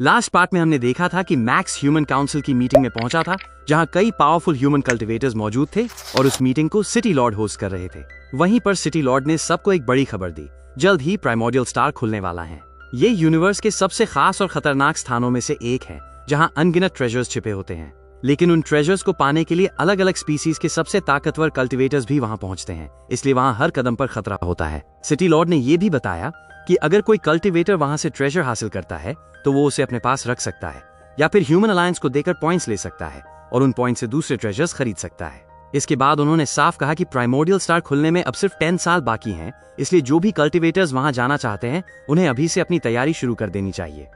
Last part में हमने देखा था कि मैक्स ह्यूमन काउंसिल की मीटिंग में पहुंचा था, जहां कई पावरफुल ह्यूमन कल्टिवेटर्स मौजूद थे और उस मीटिंग को सिटी लॉर्ड होस्ट कर रहे थे। वहीं पर सिटी लॉर्ड ने सबको एक बड़ी खबर दी, जल्द ही प्राइमोर्डियल स्टार खुलने वाला है। ये यूनिवर्स के सबसे खास और खतरनाक स्थानों में से एक है, जहां अनगिनत ट्रेजर्स छिपे होते हैं। लेकिन उन ट्रेजर्स को पाने के लिए अलग अलग स्पीसीज के सबसे ताकतवर कल्टिवेटर्स भी वहां पहुंचते हैं, इसलिए वहां हर कदम पर खतरा होता है। सिटी लॉर्ड ने यह भी बताया कि अगर कोई कल्टिवेटर वहां से ट्रेजर हासिल करता है तो वो उसे अपने पास रख सकता है या फिर ह्यूमन अलायंस को देकर पॉइंट्स ले सकता है और उन पॉइंट से दूसरे ट्रेजर्स खरीद सकता है। इसके बाद उन्होंने साफ कहा कि प्राइमोर्डियल स्टार खुलने में अब सिर्फ 10 साल बाकी हैं, इसलिए जो भी कल्टिवेटर्स वहां जाना चाहते हैं उन्हें अभी से अपनी तैयारी शुरू कर देनी चाहिए।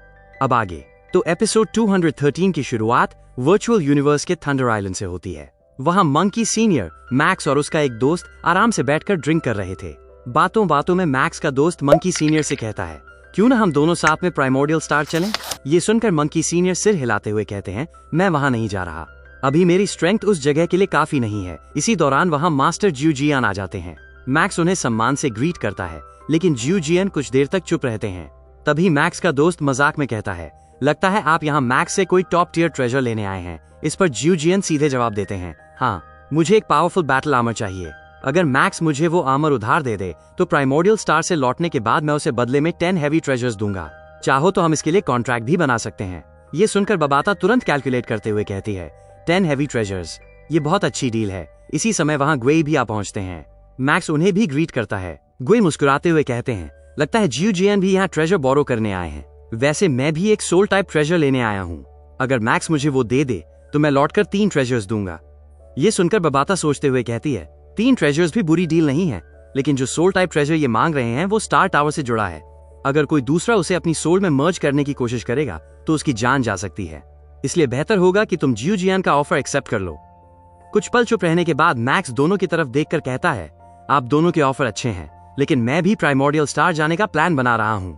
अब आगे तो एपिसोड 213 की शुरुआत वर्चुअल यूनिवर्स के थंडर आइलैंड से होती है। वहां मंकी सीनियर, मैक्स और उसका एक दोस्त आराम से बैठकर ड्रिंक कर रहे थे। बातों बातों में मैक्स का दोस्त मंकी सीनियर से कहता है, क्यों ना हम दोनों साथ में प्राइमोर्डियल स्टार चलें? ये सुनकर मंकी सीनियर सिर हिलाते हुए कहते हैं, मैं वहां नहीं जा रहा, अभी मेरी स्ट्रेंथ उस जगह के लिए काफी नहीं है। इसी दौरान वहां मास्टर जियूजियान आ जाते हैं। मैक्स उन्हें सम्मान से ग्रीट करता है, लेकिन जियूजियान कुछ देर तक चुप रहते हैं। तभी मैक्स का दोस्त मजाक में कहता है, लगता है आप यहाँ मैक्स से कोई टॉप टियर ट्रेजर लेने आए हैं। इस पर जियूजियान सीधे जवाब देते हैं, हाँ, मुझे एक पावरफुल बैटल आर्मर चाहिए। अगर मैक्स मुझे वो आर्मर उधार दे दे तो प्राइमोर्डियल स्टार से लौटने के बाद मैं उसे बदले में 10 हैवी ट्रेजर्स दूंगा। चाहो तो हम इसके लिए कॉन्ट्रैक्ट भी बना सकते हैं। ये सुनकर बबाता तुरंत कैलकुलेट करते हुए कहती है, 10 हैवी ट्रेजर्स, ये बहुत अच्छी डील है। इसी समय वहाँ ग्वे भी आ पहुंचते हैं। मैक्स उन्हें भी ग्रीट करता है। ग्वे मुस्कुराते हुए कहते हैं, लगता है जियूजियान भी यहाँ ट्रेजर बोरो करने आए हैं। वैसे मैं भी एक सोल टाइप ट्रेजर लेने आया हूँ। अगर मैक्स मुझे वो दे दे तो मैं लौटकर 3 ट्रेजर्स दूंगा। ये सुनकर बबाता सोचते हुए कहती है, 3 ट्रेजर्स भी बुरी डील नहीं है, लेकिन जो सोल टाइप ट्रेजर ये मांग रहे हैं वो स्टार टावर से जुड़ा है। अगर कोई दूसरा उसे अपनी सोल में मर्ज करने की कोशिश करेगा तो उसकी जान जा सकती है, इसलिए बेहतर होगा कि तुम जियूजियान का ऑफर एक्सेप्ट कर लो। कुछ पल चुप रहने के बाद मैक्स दोनों की तरफ देखकर कहता है, आप दोनों के ऑफर अच्छे हैं, लेकिन मैं भी प्राइमोर्डियल स्टार जाने का प्लान बना रहा हूँ,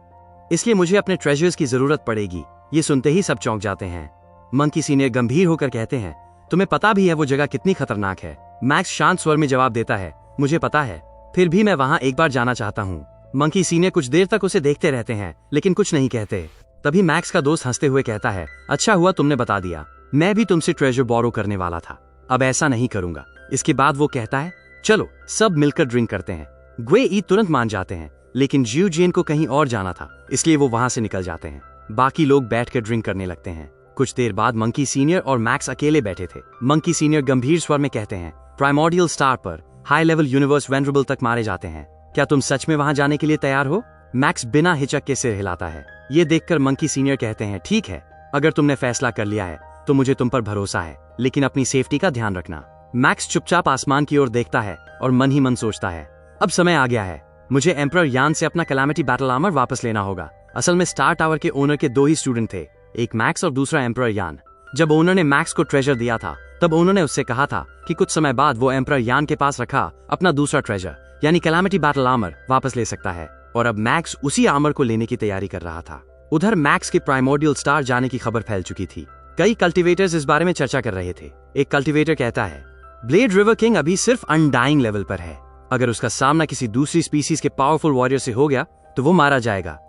इसलिए मुझे अपने ट्रेजर्स की जरूरत पड़ेगी। ये सुनते ही सब चौंक जाते हैं। मंकी सीनियर गंभीर होकर कहते हैं, तुम्हें पता भी है वो जगह कितनी खतरनाक है? मैक्स शांत स्वर में जवाब देता है, मुझे पता है, फिर भी मैं वहां एक बार जाना चाहता हूँ। मंकी सीनियर कुछ देर तक उसे देखते रहते हैं, लेकिन कुछ नहीं कहते। तभी मैक्स का दोस्त हंसते हुए कहता है, अच्छा हुआ तुमने बता दिया, मैं भी तुमसे ट्रेजर बोरो करने वाला था, अब ऐसा नहीं करूंगा। इसके बाद वो कहता है, चलो सब मिलकर ड्रिंक करते हैं। ग्वे ई तुरंत मान जाते हैं, लेकिन जियूजियान को कहीं और जाना था, इसलिए वो वहां से निकल जाते हैं। बाकी लोग बैठकर ड्रिंक करने लगते हैं। कुछ देर बाद मंकी सीनियर और मैक्स अकेले बैठे थे। मंकी सीनियर गंभीर स्वर में कहते हैं, प्राइमोर्डियल स्टार पर हाई लेवल यूनिवर्स वेनरेबल तक मारे जाते हैं, क्या तुम सच में वहां जाने के लिए तैयार हो? मैक्स बिना हिचक के सिर हिलाता है। ये देखकर मंकी सीनियर कहते हैं, ठीक है, अगर तुमने फैसला कर लिया है तो मुझे तुम पर भरोसा है, लेकिन अपनी सेफ्टी का ध्यान रखना। मैक्स चुपचाप आसमान की ओर देखता है और मन ही मन सोचता है, अब समय आ गया है, मुझे एम्परर यान से अपना कैलामिटी बैटल आर्मर वापस लेना होगा। असल में स्टार टावर के ओनर के 2 ही स्टूडेंट थे, एक मैक्स और दूसरा एम्परर यान। जब ओनर ने मैक्स को ट्रेजर दिया था तब उन्होंने उससे कहा था कि कुछ समय बाद वो एम्परर यान के पास रखा अपना दूसरा ट्रेजर यानी कैलामिटी बैटल आर्मर वापस ले सकता है, और अब मैक्स उसी आर्मर को लेने की तैयारी कर रहा था। उधर मैक्स के प्राइमोर्डियल स्टार जाने की खबर फैल चुकी थी। कई कल्टिवेटर्स इस बारे में चर्चा कर रहे थे। एक कल्टिवेटर कहता है, ब्लेड रिवर किंग अभी सिर्फ अनडाइंग लेवल पर है, अगर उसका सामना किसी दूसरी स्पीसीज के पावरफुल वॉरियर से हो गया तो वो मारा जाएगा।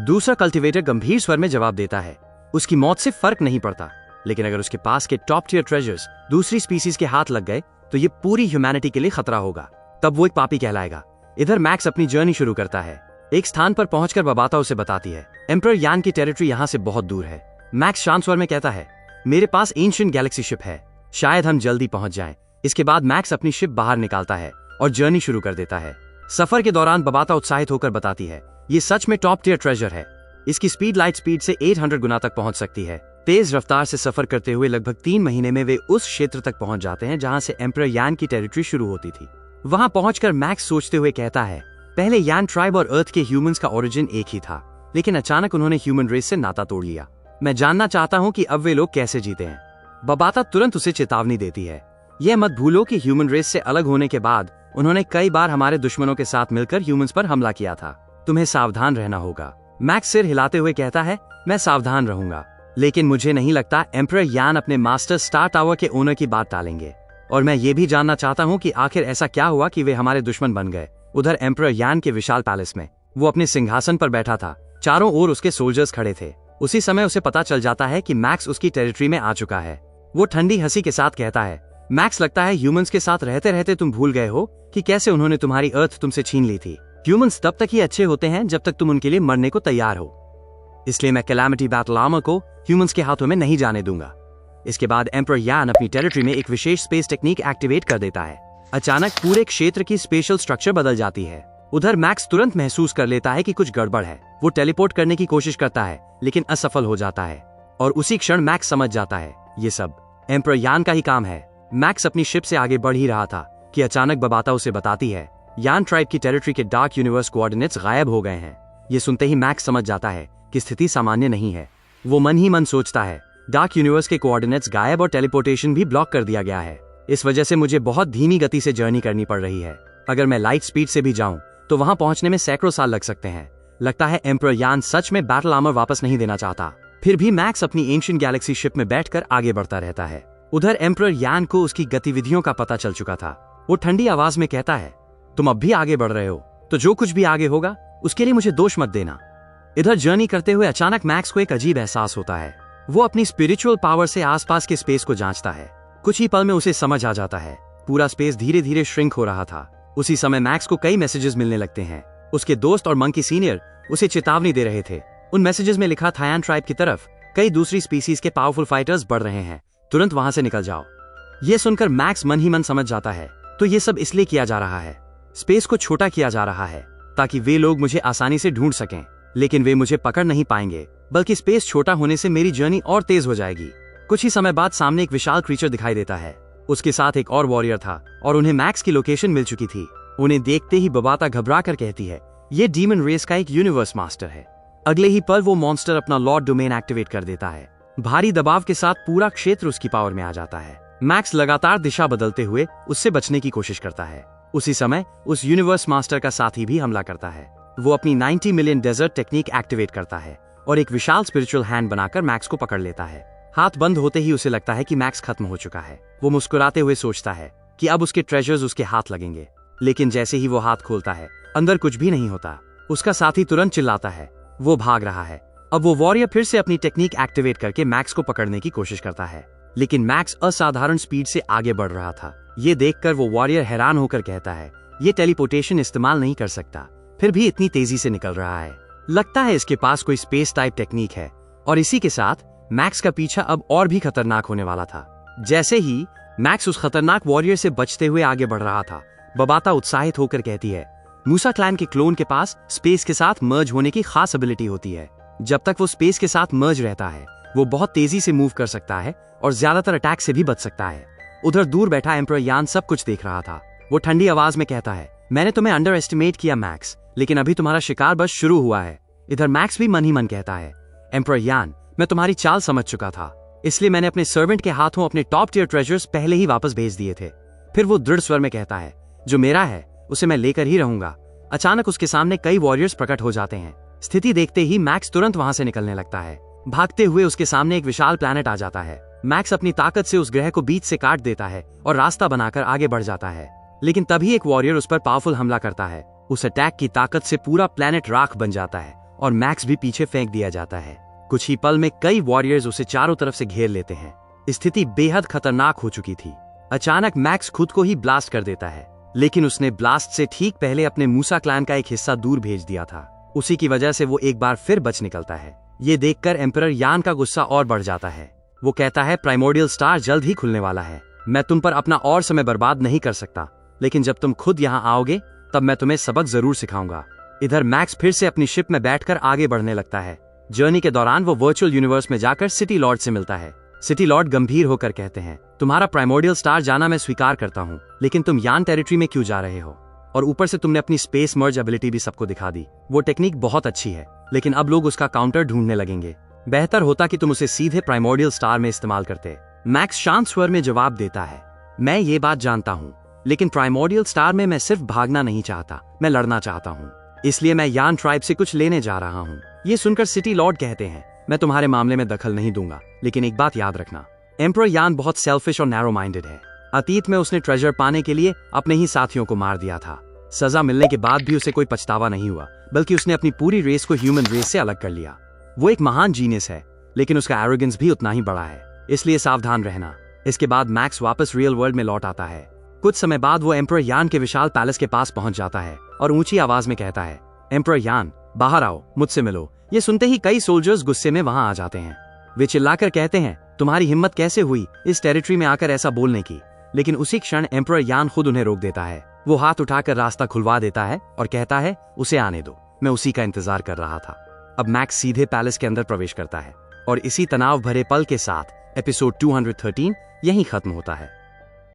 दूसरा कल्टिवेटर गंभीर स्वर में जवाब देता है, उसकी मौत से फर्क नहीं पड़ता, लेकिन अगर उसके पास के टॉप टियर ट्रेजर्स दूसरी स्पीसीज के हाथ लग गए तो ये पूरी ह्यूमैनिटी के लिए खतरा होगा, तब वो एक पापी कहलाएगा। इधर मैक्स अपनी जर्नी शुरू करता है। एक स्थान पर पहुंचकर बबाता उसे बताती है, एम्परर यान की टेरिटरी यहाँ से बहुत दूर है। मैक्स शांत स्वर में कहता है, मेरे पास एंशिएंट गैलेक्सी शिप है, शायद हम जल्दी पहुंच जाएं। इसके बाद मैक्स अपनी शिप बाहर निकालता है और जर्नी शुरू कर देता है। सफर के दौरान बबाता उत्साहित होकर बताती है, ये सच में टॉप टियर ट्रेजर है, इसकी स्पीड लाइट स्पीड से 800 गुना तक पहुंच सकती है। तेज रफ्तार से सफर करते हुए लगभग 3 महीने में वे उस क्षेत्र तक पहुंच जाते हैं जहां से एम्परर यान की टेरिटरी शुरू होती थी। वहां पहुंचकर मैक्स सोचते हुए कहता है, पहले यान ट्राइब और अर्थ के ह्यूमंस का ओरिजिन एक ही था, लेकिन अचानक उन्होंने ह्यूमन रेस से नाता तोड़ लिया। मैं जानना चाहता हूं कि अब वे लोग कैसे जीते हैं। बबाता तुरंत उसे चेतावनी देती है, यह मत भूलो कि ह्यूमन रेस से अलग होने के बाद उन्होंने कई बार हमारे दुश्मनों के साथ मिलकर ह्यूमंस पर हमला किया था, तुम्हें सावधान रहना होगा। मैक्स सिर हिलाते हुए कहता है, मैं सावधान रहूंगा, लेकिन मुझे नहीं लगता एम्परर यान अपने मास्टर स्टार टावर के ओनर की बात टालेंगे, और मैं ये भी जानना चाहता हूँ कि आखिर ऐसा क्या हुआ कि वे हमारे दुश्मन बन गए। उधर एम्परर यान के विशाल पैलेस में वो अपने सिंहासन पर बैठा था, चारों ओर उसके सोल्जर्स खड़े थे। उसी समय उसे पता चल जाता है कि मैक्स उसकी टेरिटरी में आ चुका है। वो ठंडी हंसी के साथ कहता है, मैक्स लगता है ह्यूमंस के साथ रहते रहते तुम भूल गए हो कि कैसे उन्होंने तुम्हारी अर्थ तुमसे छीन ली थी। ह्यूमंस तब तक ही अच्छे होते हैं जब तक तुम उनके लिए मरने को तैयार हो। इसलिए मैं कैलामिटी बैटल आर्मर को ह्यूमंस के हाथों में नहीं जाने दूंगा। इसके बाद एम्परर यान अपनी टेरिटरी में एक विशेष स्पेस टेक्निक एक्टिवेट कर देता है। अचानक पूरे क्षेत्र की स्पेशल स्ट्रक्चर बदल जाती है। उधर मैक्स तुरंत महसूस कर लेता है कि कुछ गड़बड़ है। वो टेलीपोर्ट करने की कोशिश करता है लेकिन असफल हो जाता है और उसी क्षण मैक्स समझ जाता है ये सब एम्परर यान का ही काम है। मैक्स अपनी शिप से आगे बढ़ ही रहा था कि अचानक बबाता उसे बताती है यान ट्राइब की टेरिटरी के डार्क यूनिवर्स कोऑर्डिनेट्स गायब हो गए हैं। ये सुनते ही मैक्स समझ जाता है कि स्थिति सामान्य नहीं है। वो मन ही मन सोचता है डार्क यूनिवर्स के कोऑर्डिनेट्स गायब और टेलीपोर्टेशन भी ब्लॉक कर दिया गया है। इस वजह से मुझे बहुत धीमी गति से जर्नी करनी पड़ रही है। अगर मैं लाइट स्पीड से भी जाऊं तो वहां पहुंचने में सैकड़ों साल लग सकते हैं। लगता है एम्परर यान सच में बैटल आर्मर वापस नहीं देना चाहता। फिर भी मैक्स अपनी एंशिएंट गैलेक्सी शिप में बैठकर आगे बढ़ता रहता है। उधर एम्परर यान को उसकी गतिविधियों का पता चल चुका था। वो ठंडी आवाज में कहता है, तुम अब भी आगे बढ़ रहे हो तो जो कुछ भी आगे होगा उसके लिए मुझे दोष मत देना। इधर जर्नी करते हुए अचानक मैक्स को एक अजीब एहसास होता है। वो अपनी स्पिरिचुअल पावर से आसपास के स्पेस को जांचता है। कुछ ही पल में उसे समझ आ जाता है पूरा स्पेस धीरे धीरे श्रिंक हो रहा था। उसी समय मैक्स को कई मैसेजेस मिलने लगते हैं। उसके दोस्त और मंकी सीनियर उसे चेतावनी दे रहे थे। उन मैसेजेस में लिखा था यान ट्राइब की तरफ कई दूसरी स्पीसीज के पावरफुल फाइटर्स बढ़ रहे हैं, तुरंत वहां से निकल जाओ। ये सुनकर मैक्स मन ही मन समझ जाता है तो ये सब इसलिए किया जा रहा है। स्पेस को छोटा किया जा रहा है ताकि वे लोग मुझे आसानी से ढूंढ सकें, लेकिन वे मुझे पकड़ नहीं पाएंगे, बल्कि स्पेस छोटा होने से मेरी जर्नी और तेज हो जाएगी। कुछ ही समय बाद सामने एक विशाल क्रीचर दिखाई देता है। उसके साथ एक और वॉरियर था और उन्हें मैक्स की लोकेशन मिल चुकी थी। उन्हें देखते ही बबाता घबरा कर कहती है, ये डीमन रेस का एक यूनिवर्स मास्टर है। अगले ही पल वो मॉन्स्टर अपना लॉर्ड डोमेन एक्टिवेट कर देता है। भारी दबाव के साथ पूरा क्षेत्र उसकी पावर में आ जाता है। मैक्स लगातार दिशा बदलते हुए उससे बचने की कोशिश करता है। उसी समय उस यूनिवर्स मास्टर का साथी भी हमला करता है। वो अपनी 90 मिलियन डेजर्ट टेक्निक एक्टिवेट करता है और एक विशाल स्पिरिचुअल हैंड बनाकर मैक्स को पकड़ लेता है। हाथ बंद होते ही उसे लगता है कि मैक्स खत्म हो चुका है। वो मुस्कुराते हुए सोचता है कि अब उसके ट्रेजर्स उसके हाथ लगेंगे, लेकिन जैसे ही वो हाथ खोलता है अंदर कुछ भी नहीं होता। उसका साथी तुरंत चिल्लाता है, वो भाग रहा है। अब वो वॉरियर फिर से अपनी टेक्निक एक्टिवेट करके मैक्स को पकड़ने की कोशिश करता है, लेकिन मैक्स असाधारण स्पीड से आगे बढ़ रहा था। ये देखकर वो वॉरियर हैरान होकर कहता है, ये टेलीपोर्टेशन इस्तेमाल नहीं कर सकता, फिर भी इतनी तेजी से निकल रहा है। लगता है इसके पास कोई स्पेस टाइप टेक्निक है। और इसी के साथ मैक्स का पीछा अब और भी खतरनाक होने वाला था। जैसे ही मैक्स उस खतरनाक वॉरियर से बचते हुए आगे बढ़ रहा था, बबाता उत्साहित होकर कहती है, मूसा क्लैन के क्लोन के पास स्पेस के साथ मर्ज होने की खास एबिलिटी होती है। जब तक वो स्पेस के साथ मर्ज रहता है वो बहुत तेजी से मूव कर सकता है और ज्यादातर अटैक से भी बच सकता है। उधर दूर बैठा एम्परर यान सब कुछ देख रहा था। वो ठंडी आवाज में कहता है, मैंने तुम्हें अंडर एस्टिमेट किया मैक्स, लेकिन अभी तुम्हारा शिकार बस शुरू हुआ है। इधर मैक्स भी मन ही मन कहता है, एम्परर यान, मैं तुम्हारी चाल समझ चुका था, इसलिए मैंने अपने सर्वेंट के हाथों अपने टॉप टियर ट्रेजर्स पहले ही वापस भेज दिए थे। फिर वो दृढ़ स्वर में कहता है, जो मेरा है उसे मैं लेकर ही रहूंगा। अचानक उसके सामने कई वॉरियर्स प्रकट हो जाते हैं। स्थिति देखते ही मैक्स तुरंत वहां से निकलने लगता है। भागते हुए उसके सामने एक विशाल प्लैनेट आ जाता है। मैक्स अपनी ताकत से उस ग्रह को बीच से काट देता है और रास्ता बनाकर आगे बढ़ जाता है, लेकिन तभी एक वॉरियर उस पर पावरफुल हमला करता है। उस अटैक की ताकत से पूरा प्लैनेट राख बन जाता है और मैक्स भी पीछे फेंक दिया जाता है। कुछ ही पल में कई वॉरियर्स उसे चारों तरफ से घेर लेते हैं। स्थिति बेहद खतरनाक हो चुकी थी। अचानक मैक्स खुद को ही ब्लास्ट कर देता है, लेकिन उसने ब्लास्ट से ठीक पहले अपने मूसा क्लैन का एक हिस्सा दूर भेज दिया था। उसी की वजह से वो एक बार फिर बच निकलता है। ये देखकर एम्परर यान का गुस्सा और बढ़ जाता है। वो कहता है, प्राइमोर्डियल स्टार जल्द ही खुलने वाला है। मैं तुम पर अपना और समय बर्बाद नहीं कर सकता, लेकिन जब तुम खुद यहाँ आओगे तब मैं तुम्हें सबक जरूर सिखाऊंगा। इधर मैक्स फिर से अपनी शिप में बैठकर आगे बढ़ने लगता है। जर्नी के दौरान वो वर्चुअल यूनिवर्स में जाकर सिटी लॉर्ड से मिलता है। सिटी लॉर्ड गंभीर होकर कहते हैं, तुम्हारा प्राइमोर्डियल स्टार जाना मैं स्वीकार करता हूँ, लेकिन तुम यान टेरिटरी में क्यों जा रहे हो? और ऊपर से तुमने अपनी स्पेस मर्ज एबिलिटी भी सबको दिखा दी। वो टेक्निक बहुत अच्छी है, लेकिन अब लोग उसका काउंटर ढूंढने लगेंगे। बेहतर होता कि तुम उसे सीधे प्राइमोर्डियल स्टार में इस्तेमाल करते। मैक्स शांत स्वर में जवाब देता है, मैं ये बात जानता हूँ, लेकिन प्राइमोर्डियल स्टार में मैं सिर्फ भागना नहीं चाहता, मैं लड़ना चाहता हूँ। इसलिए मैं यान ट्राइब से कुछ लेने जा रहा हूँ। ये सुनकर सिटी लॉर्ड कहते हैं, मैं तुम्हारे मामले में दखल नहीं दूंगा, लेकिन एक बात याद रखना, एम्परर यान बहुत सेल्फिश और नैरो माइंडेड है। अतीत में उसने ट्रेजर पाने के लिए अपने ही साथियों को मार दिया था। सजा मिलने के बाद भी उसे कोई पछतावा नहीं हुआ, बल्कि उसने अपनी पूरी रेस को ह्यूमन रेस से अलग कर लिया। वो एक महान जीनियस है, लेकिन उसका एरोगेंस भी उतना ही बड़ा है, इसलिए सावधान रहना। इसके बाद मैक्स वापस रियल वर्ल्ड में लौट आता है। कुछ समय बाद वो एम्परर यान के विशाल पैलेस के पास पहुंच जाता है और ऊंची आवाज में कहता है, एम्परर यान, बाहर आओ, मुझसे मिलो। ये सुनते ही कई सोल्जर्स गुस्से में वहां आ जाते हैं। वे चिल्लाकर कहते हैं, तुम्हारी हिम्मत कैसे हुई इस टेरिटरी में आकर ऐसा बोलने की। लेकिन उसी क्षण एम्परर यान खुद उन्हें रोक देता है। वो हाथ उठाकर रास्ता खुलवा देता है और कहता है, उसे आने दो, मैं उसी का इंतजार कर रहा था। अब मैक्स सीधे पैलेस के अंदर प्रवेश करता है और इसी तनाव भरे पल के साथ एपिसोड 213 यहीं खत्म होता है।